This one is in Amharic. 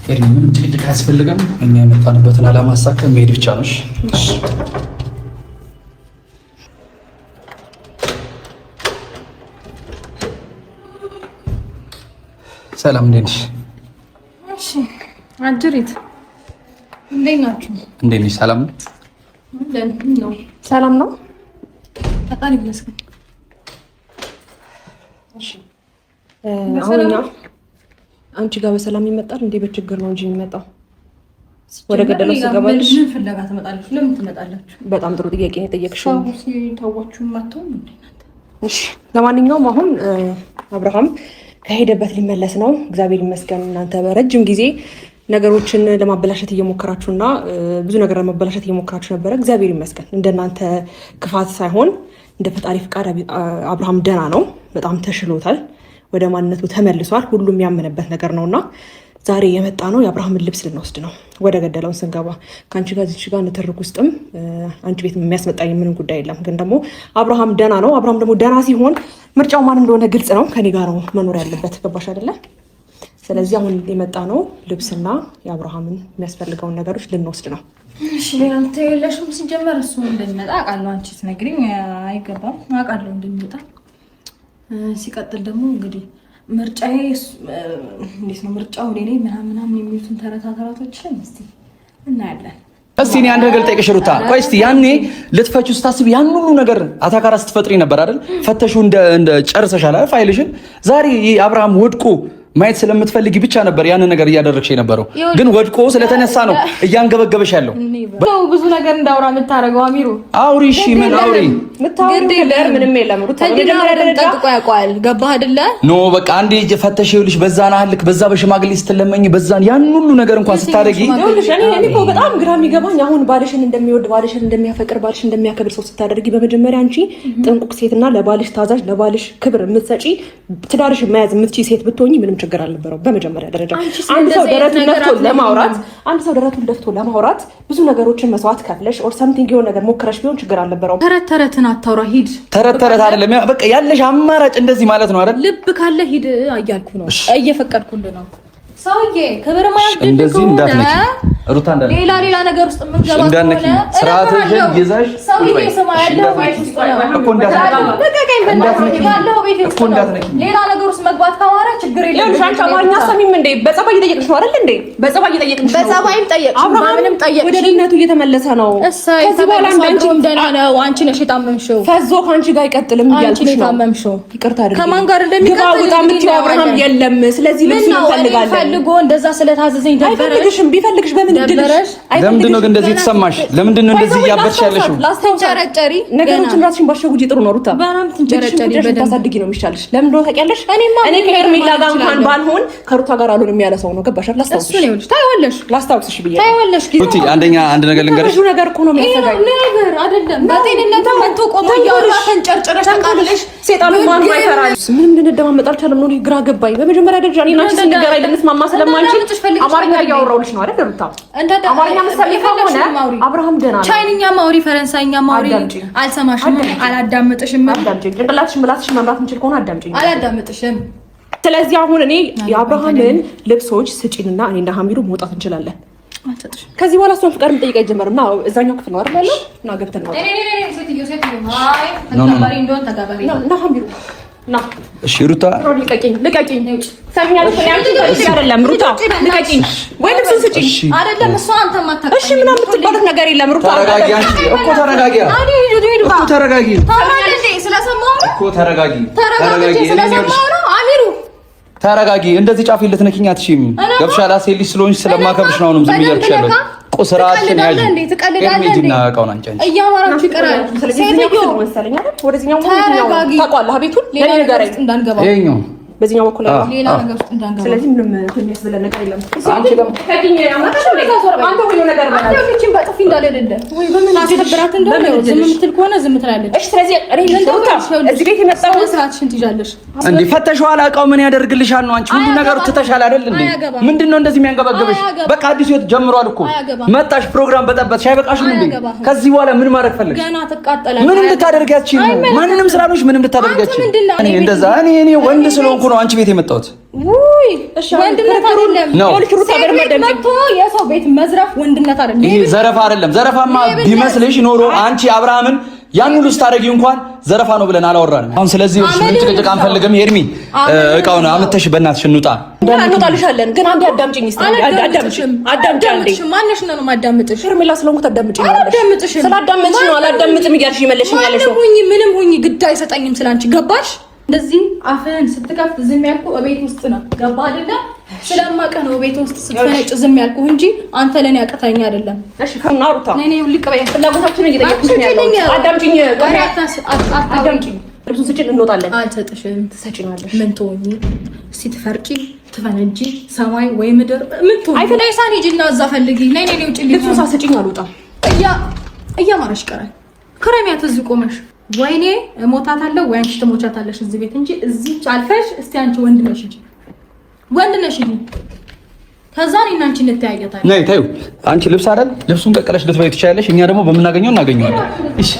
ምንም ጭቅጭቅ አያስፈልግም። እኛ የመጣንበትን ዓላማ አሳክተን መሄድ ብቻ ነው። ሰላም እንዴት ነሽ? እሺ አጅሪት እንዴት ናችሁ? እንዴት ነሽ? ሰላም ነው? ሰላም ነው። በጣም ይመስገን። እሺ አሁን አንቺ ጋር በሰላም ይመጣል እንዴ? በችግር ነው እንጂ የሚመጣው። ወደ ገደለው ስገባልሽ ምን ፍለጋ ትመጣለች? ለምን ትመጣላችሁ? በጣም ጥሩ ጥያቄ ነው የጠየቅሽው። ታዋችሁ ማተው እንዴ? እሺ ለማንኛውም አሁን አብርሃም ከሄደበት ሊመለስ ነው። እግዚአብሔር ይመስገን። እናንተ በረጅም ጊዜ ነገሮችን ለማበላሸት እየሞከራችሁና ብዙ ነገር ለማበላሸት እየሞከራችሁ ነበረ። እግዚአብሔር ይመስገን እንደናንተ ክፋት ሳይሆን እንደ ፈጣሪ ፍቃድ አብርሃም ደህና ነው። በጣም ተሽሎታል። ወደ ማንነቱ ተመልሷል። ሁሉም ያመነበት ነገር ነውና ዛሬ የመጣ ነው የአብርሃምን ልብስ ልንወስድ ነው። ወደ ገደለውን ስንገባ ከአንቺ ጋር እዚች ጋር ንትርክ ውስጥም አንቺ ቤት የሚያስመጣኝ ምንም ጉዳይ የለም። ግን ደግሞ አብርሃም ደህና ነው። አብርሃም ደግሞ ደህና ሲሆን ምርጫው ማን እንደሆነ ግልጽ ነው። ከኔ ጋር ነው መኖር ያለበት። ገባሽ አይደለ? ስለዚህ አሁን የመጣ ነው ልብስና የአብርሃምን የሚያስፈልገውን ነገሮች ልንወስድ ነው። እሺ አንተ የለሽም ሲጀመር እሱ እንደሚመጣ አውቃለሁ። አንቺ ትነግሪኝ አይገባም። አውቃለሁ እንደሚመጣ። ሲቀጥል ደግሞ እንግዲህ ምርጫዬ እንዴት ነው ምርጫው እኔ ምናምን የሚሉትን ተረታተራቶችን እስቲ እናያለን። እስቲ እኔ አንድ ነገር ልጠይቅሽ ሩታ። ቆይ እስቲ ያኔ ልትፈቺው ስታስቢ ያን ሁሉ ነገር አታካራ ስትፈጥሪ ነበር አይደል? ፈተሹ እንደ ጨርሰሻል አይደል ፋይልሽን። ዛሬ አብርሃም ወድቆ ማየት ስለምትፈልጊ ብቻ ነበር ያንን ነገር እያደረግሽ የነበረው። ግን ወድቆ ስለተነሳ ነው እያንገበገበሽ ያለው። ብዙ ነገር እንዳውራ የምታረገው አሚሩ አውሪ። እሺ ምን አውሪ? ምንም የለም ሩታ ጠጥቆ ያውቀዋል። ገባህ አይደለ? ኖ በቃ አንዴ ፈተሽ ይኸውልሽ፣ በዛና አልክ በዛ በሽማግሌ ስትለመኝ በዛን ያን ሁሉ ነገር እንኳን ስታደርጊ ይኸውልሽ፣ እኔ እኮ በጣም ግራ የሚገባኝ አሁን ባልሽን እንደሚወድ ባልሽን እንደሚያፈቅር ባልሽን እንደሚያከብር ሰው ስታደርጊ በመጀመሪያ አንቺ ጥንቁቅ ሴትና ለባልሽ ታዛዥ ለባልሽ ክብር የምትሰጪ ትዳርሽ መያዝ የምትችይ ሴት ብትሆኚ ምንም ችግር አልነበረው። በመጀመሪያ ደረጃ አንድ ሰው ደረቱን ደፍቶ ለማውራት ብዙ ነገሮችን መስዋዕት ከፍለሽ ኦር ሰምቲንግ የሆነ ነገር ሞክረሽ ቢሆን ችግር አልነበረው። ተረትን አታውራ፣ ሂድ። ተረት አይደለም በቃ ያለሽ አማራጭ እንደዚህ ማለት ነው አይደል? ልብ ካለ ሂድ እያልኩ ነው፣ እየፈቀድኩልህ ነው። ሰውዬ ክብር ማለት እንደዚህ እንዳትነኪ ሩታ፣ ሌላ ነገር ውስጥ የምትገባ እንዳትነኪ፣ ስርዓትሽን ይዘሽ ሰውዬ ስማ፣ ያለው ቤት ውስጥ ነው እኮ እንዳትነኪ፣ ሌላ ነገር ውስጥ መግባት ካማረ ችግር የለም። ሻንቻ ማኛ ሰሚም እንዴ በጸባይ እየጠየቅሽ ነው አይደል? እንዴ በጸባይ እየጠየቅሽ ነው። በጸባይም ጠየቅሽ፣ ምንም ጠየቅሽ። ወደ ድነቱ እየተመለሰ ነው። ከዚህ በኋላ አንቺም ደህና ነው። አንቺ ነሽ የታመምሽው። ፈዞ ካንቺ ጋር አይቀጥልም እያልኩሽ ነው። የታመምሽው ይቅርታ አድርጊ። ከማን ጋር እንደሚቀጥል ግባ የምትይው አብርሃም የለም። ስለዚህ ልብስ እንፈልጋለን። ፈልጎ እንደዛ ስለታዘዘኝ ደበረሽ። ቢፈልግሽ በምን ደበረሽ? ለምንድን ነው ግን እንደዚህ የተሰማሽ? ለምንድን ነው እንደዚህ እያበድሽ ያለሽው? ላስተንጨረጨሪ ነገሮችን ራስሽን ባሸጉጂ ጥሩ ነው ሩታ። በጣም ትንጨረጨሪ በደንብ ታሳድጊ ነው የሚሻልሽ። ለምን እንደሆነ ታውቂያለሽ? እኔ ከሄርሜላ ጋር እንኳን ባልሆን ከሩታ ጋር አልሆንም ያለ ሰው ነው። ገባሽ? ላስታውስሽ ብዬሽ ሩቲ፣ አንድ ነገር ልንገርሽ። ብዙ ነገር እኮ ነው የሚያሰጋኝ። ነገር አይደለም። በጤንነት መጥቶ ቆሞ ያወራ ተንጨርጨረሽ ታውቃለሽ። ሴጣኑ ማን ይፈራል? ምንም ልንደማመጥ አልቻለም ነው። ግራ ገባኝ። በመጀመሪያ ደረጃ እኔ እና አንቺ ስንገናኝ ልንስማማ ስለማንችል አማርኛ እያወራሁልሽ ነው አይደል ሩታ? አማርኛ መሰለኝ ከሆነ አብርሃም ደህና ነው። ቻይንኛ ማውሪ፣ ፈረንሳይኛ ማውሪ። አልሰማሽም፣ አላዳምጥሽም። አዳምጪኝ። ጭንቅላትሽን ምላስሽን መምራት እንችል ከሆነ አዳምጪኝ። አላዳምጥሽም። ስለዚህ አሁን እኔ የአብርሃምን ልብሶች ስጪንና እኔና ሀሚሩ መውጣት እንችላለን። ከዚህ በኋላ እሷን ፍቃድ የምጠይቅ አይጀመርም። እና እዛኛው ክፍል ነው አይደል ያለው? እና ገብተን ነው እና ሀሚሩ ና። እሺ ሩታ ልቀቂኝ። ሰሚኛለሽ? አይደለም ሩታ ልቀቂኝ፣ ወይ ልብሱን ስጪኝ። አይደለም እሷ አንተ ማታውቅ። እሺ ምናምን የምትባሉት ነገር የለም ሩታ። ተረጋጊ እኮ ተረጋጊ እኮ ተረጋጊ እኮ ተረጋጊ። አሚሩ ተረጋጊ። እንደዚህ ጫፍ ልትነኪኝ አትሽም። ገብሻላ? ሴት ልጅ ስለሆንሽ ስለማከብርሽ ነው ዝም ብያለሽ ያለው። ቁስራችን ያጂ ኤርሜጂና እቃውን አንቺ እያማራችሁ ይቀራል። ሴትዮ መሰለኝ አይደል? ወደዚህኛው ታውቀዋለህ ቤቱን ለኔ ነገር እንዳንገባ ይሄኛው በዚህኛው በኩል ሌላ ነገር ውስጥ እንዳንገባ። ስለዚህ ምንም የሚያስብለን ነገር የለም። አንቺ ደግሞ ከዲኝ አንተ ሁሉ ነገር ባላ አንቺን በጥፊ እንዳለደደ ወይ በምን አስከብራት እንደው ዝም የምትል ከሆነ ዝም ትላለች። እሺ ስለዚህ እዚህ ቤት የመጣው ስራትሽን ትይዣለሽ እንዴ? ፈተሽዋል። እቃው ምን ያደርግልሻል ነው? አንቺ ሁሉ ነገር ትተሻል አይደል እንዴ? ምንድነው እንደዚህ የሚያንገበግብሽ? በቃ አዲስ ህይወት ጀምሯል እኮ መጣሽ፣ ፕሮግራም በጠበጥሽ፣ አይበቃሽም እንዴ? ከዚህ በኋላ ምን ማድረግ ፈለግሽ? ገና ትቃጠላለሽ። ምንም ልታደርጊያችሁ ማንንም ስራሎሽ ምንም ልታደርጊያችሁ እኔ እንደዛ እኔ ወንድ ስለሆንኩ ነው አንቺ ቤት የመጣሁት። ውይ ወንድነት አይደለም። የሰው ቤት መዝረፍ ወንድነት አይደለም። ይሄ ዘረፋ አይደለም። ዘረፋማ ቢመስልሽ ኖሮ አንቺ አብርሃምን ያን ሁሉ ስታደርጊው እንኳን ዘረፋ ነው ብለን አላወራንም። አሁን ስለዚህ ምን ጭቅጭቅ አንፈልግም። ሄርሚ እቃውን አምጥተሽ በእናትሽ እንውጣ። እንወጣልሻለን ግን አንዴ አዳምጪኝ። አዳምጪኝ። ማነሽ ነው ማዳምጥሽ? ሄርሜላ ስለሆንኩት አዳምጪኝ። ስላዳምጥሽ ነው አላዳምጥም እያልሽ ይመለሽኝ ያለሽ። ምንም ሁኚ ግድ አይሰጠኝም ስላንቺ ገባሽ? እንደዚህ አፍህን ስትከፍት ዝም ያልኩህ እቤት ውስጥ ነው። ገባ አይደለ? ስለማውቅህ ነው እቤት ውስጥ ስትፈነጭ ዝም ያልኩህ እንጂ አንተ ለኔ አቅተኛ አይደለም። እሺ ከናሩታ እኔ ልቀበይ ፍላጎታችን እየጠየቅሽ ነው ያለው። አዳምጪኝ። አዳምጪኝ። ልብሱን ስጭን እንወጣለን። አልሰጥሽም። ትሰጪናለሽ። ምን ትሆኚ? እስቲ ትፈርጪ ትፈነጂ ሰማይ ወይ ምድር ምን ትሆኚ? አይፈዳይ ሳን ሂጂና እዛ ፈልጊ። ነይ ውጭ። ልብሱን ሳትሰጪኝ አልወጣም። እያማረሽ ቀራል። ክረሚያት እዚህ ቆመሽ ወይኔ እሞታታለሁ ወይ አንቺ ትሞቻታለሽ እዚህ ቤት እንጂ እዚህ አልፈሽ እስቲ አንቺ ወንድ ነሽ እንጂ ከዛ እኔና አንቺ እንተያየታለን። ነይ ተይው። አንቺ ልብስ አይደል ልብሱን ቀቀለሽ ልትበይ ትችያለሽ። እኛ ደግሞ በምናገኘው እናገኘዋለን። እሺ